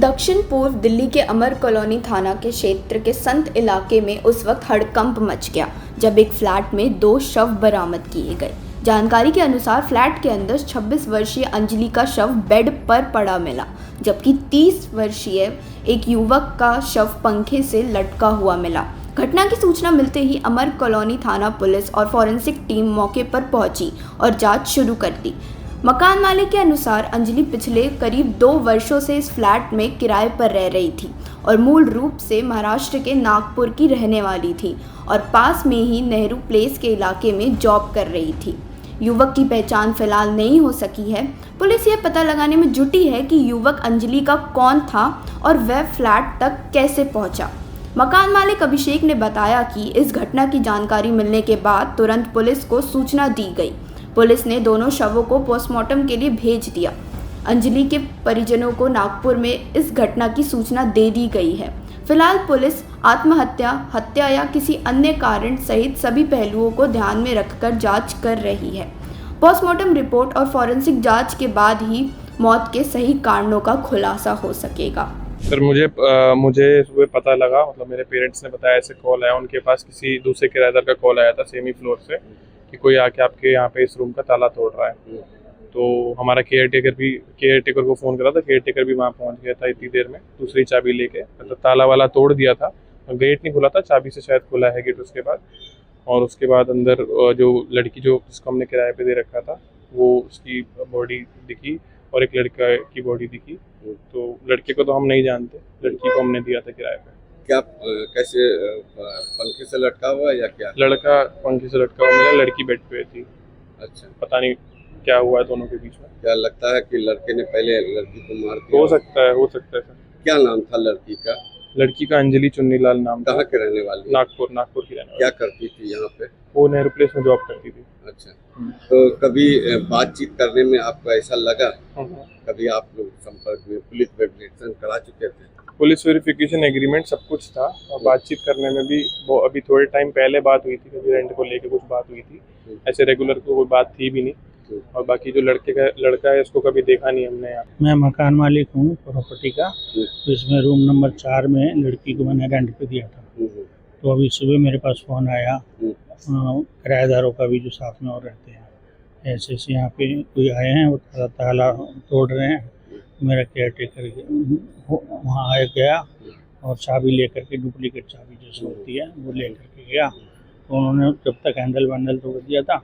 दक्षिण पूर्व दिल्ली के अमर कॉलोनी थाना के क्षेत्र के संत इलाके में उस वक्त हड़कंप मच गया जब एक फ्लैट में 2 शव बरामद किए गए। जानकारी के अनुसार फ्लैट के अंदर 26 वर्षीय अंजलि का शव बेड पर पड़ा मिला, जबकि 30 वर्षीय एक युवक का शव पंखे से लटका हुआ मिला। घटना की सूचना मिलते ही अमर कॉलोनी थाना पुलिस और फॉरेंसिक टीम मौके पर पहुंची और जांच शुरू कर दी। मकान मालिक के अनुसार अंजलि पिछले करीब 2 वर्षों से इस फ्लैट में किराए पर रह रही थी और मूल रूप से महाराष्ट्र के नागपुर की रहने वाली थी और पास में ही नेहरू प्लेस के इलाके में जॉब कर रही थी। युवक की पहचान फिलहाल नहीं हो सकी है। पुलिस ये पता लगाने में जुटी है कि युवक अंजलि का कौन था और वह फ्लैट तक कैसे पहुंचा। मकान मालिक अभिषेक ने बताया कि इस घटना की जानकारी मिलने के बाद तुरंत पुलिस को सूचना दी गई। पुलिस ने दोनों शवों को पोस्टमार्टम के लिए भेज दिया। अंजलि के परिजनों को नागपुर में इस घटना की सूचना दे दी गई है। फिलहाल पुलिस आत्महत्या, हत्या या किसी अन्य कारण सहित सभी पहलुओं को ध्यान में रखकर जांच कर रही है। पोस्टमार्टम रिपोर्ट और फॉरेंसिक जांच के बाद ही मौत के सही कारणों का खुलासा हो सकेगा। सर मुझे सुबह पता लगा, मतलब मेरे पेरेंट्स ने बताया, ऐसे कॉल आया उनके पास, किसी दूसरे किराएदार का कॉल आया था सेमी फ्लोर से कि कोई आके आपके यहाँ पे इस रूम का ताला तोड़ रहा है। तो हमारा केयरटेकर को फ़ोन करा था। केयरटेकर भी वहाँ पहुँच गया था इतनी देर में, दूसरी चाबी लेके। मतलब ताला वाला तोड़ दिया था, गेट नहीं खुला था, चाबी से शायद खुला है गेट उसके बाद। और उसके बाद अंदर जो लड़की जिसको हमने किराए पे दे रखा था, वो उसकी बॉडी दिखी और एक लड़का की बॉडी दिखी। तो लड़के को तो हम नहीं जानते, लड़की को हमने दिया था किराए पे। क्या कैसे पंखे से लटका हुआ या क्या? लड़का पंखे से लटका हुआ मिला, लड़की बेड पे थी। अच्छा, पता नहीं क्या हुआ है दोनों के बीच में। क्या लगता है कि लड़के ने पहले लड़की को मार दिया? हो सकता है सर। क्या नाम था लड़की का? लड़की का अंजलि चुन्नीलाल नाम था। कहाँ के रहने वाली? नागपुर की रहने वाली। क्या करती थी यहाँ पे? वो नेहरू प्लेस में जॉब करती थी। अच्छा, तो कभी बातचीत करने में आपको ऐसा लगा? कभी आप लोग संपर्क में पुलिस वेरिफिकेशन करा चुके थे? पुलिस वेरिफिकेशन एग्रीमेंट सब कुछ था और बातचीत करने में भी वो अभी थोड़े टाइम पहले बात हुई थी, कभी रेंट को लेके कुछ बात हुई थी। ऐसे रेगुलर कोई बात थी भी नहीं। और बाकी जो लड़का है उसको कभी देखा नहीं हमने यहाँ। मैं मकान मालिक हूँ प्रॉपर्टी का, तो इसमें रूम नंबर 4 में लड़की को मैंने रेंट पे दिया था। तो अभी सुबह मेरे पास फ़ोन आया किराएदारों का भी जो साथ में और रहते हैं, ऐसे यहाँ पे कोई आए हैं, वो ताला तोड़ रहे हैं। मेरा केयरटेकर वहाँ आया गया और चाबी लेकर के, डुप्लीकेट चाबी जैसे होती है वो लेकर के गया। तो उन्होंने जब तक हैंडल वैंडल तोड़ दिया था,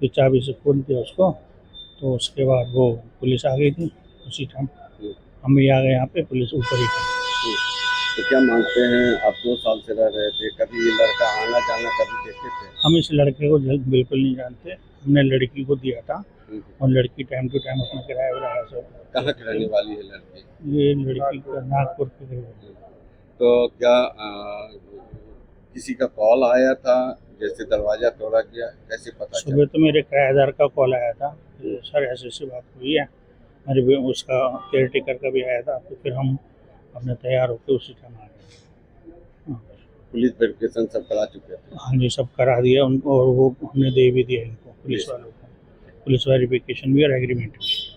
फिर चाबी से खोल दिया उसको। तो उसके बाद वो पुलिस आ गई थी उसी टाइम। हम भी आ गए यहाँ पे, पुलिस ऊपर ही थी। तो क्या मानते हैं, आप 2 साल से रह रहे थे, कभी ये लड़का आना जाना कभी देखे थे? हम इस लड़के को बिल्कुल नहीं जानते। हमने लड़की को दिया था और लड़की टाइम टू टाइम अपना किराया वगैरह सब। कहाँ की रहने वाली है लड़की? ये लड़की नागपुर की। तो क्या किसी का कॉल आया था जैसे दरवाजा तोड़ा गया, कैसे पता चला? सुबह तो मेरे किराएदार का कॉल आया था, सर ऐसी बात हुई है। मेरे उसका केयरटेकर का भी आया था। तो फिर हम अपने तैयार होकर उसी टाइम आ गए। पुलिस वेरिफिकेशन सब करा चुके थे? हाँ जी, सब करा दिया उनको और वो हमने दे भी दिया इनको, पुलिस वालों को, पुलिस वेरिफिकेशन भी और एग्रीमेंट भी।